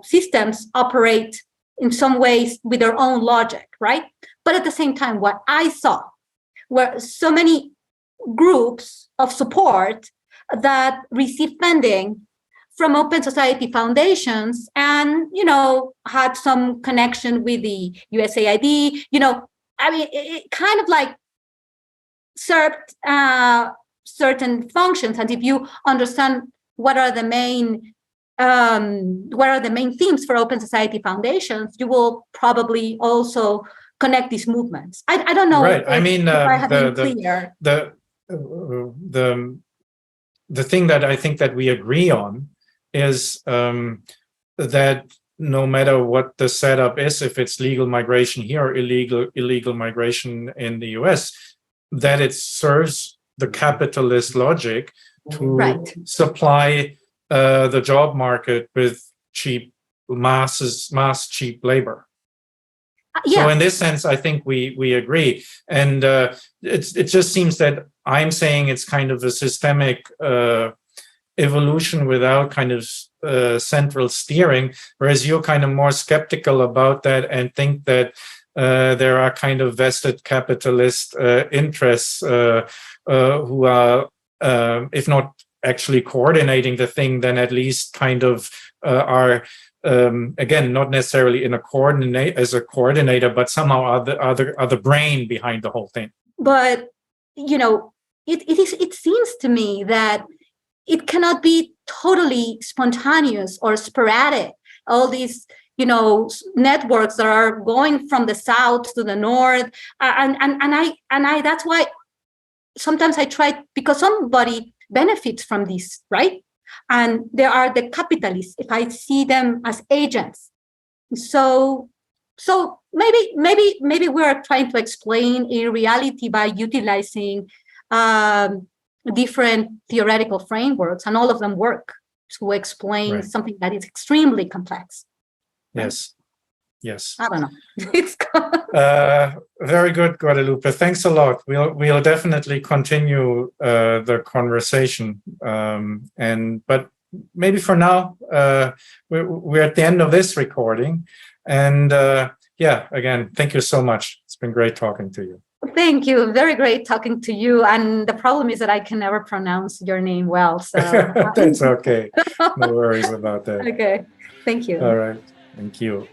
systems operate in some ways with their own logic, right? But at the same time, what I saw were so many groups of support that receive funding from open society foundations and, had some connection with the USAID, it kind of like served certain functions. And if you understand what are the main themes for open society foundations, you will probably also connect these movements. I don't know. Right. If I have been clear. The thing that I think that we agree on is that no matter what the setup is, if it's legal migration here or illegal migration in the US, that it serves the capitalist logic to supply the job market with cheap cheap labor. So in this sense, I think we agree. And it just seems that I'm saying it's kind of a systemic evolution without kind of central steering, whereas you're kind of more skeptical about that and think that there are kind of vested capitalist interests who are, if not actually coordinating the thing, then at least kind of are again, not necessarily as a coordinator, but somehow are the brain behind the whole thing. But it seems to me that it cannot be totally spontaneous or sporadic. All these networks that are going from the south to the north, and I that's why sometimes I try, because somebody benefits from this, right? And there are the capitalists, if I see them as agents. So maybe we are trying to explain a reality by utilizing different theoretical frameworks, and all of them work to explain something that is extremely complex. Yes. I don't know. It's very good, Guadalupe. Thanks a lot. We'll definitely continue the conversation. But maybe for now, we're at the end of this recording. And again, thank you so much. It's been great talking to you. Thank you. Very great talking to you. And the problem is that I can never pronounce your name well. So that's okay. No worries about that. Okay. Thank you. All right. Thank you.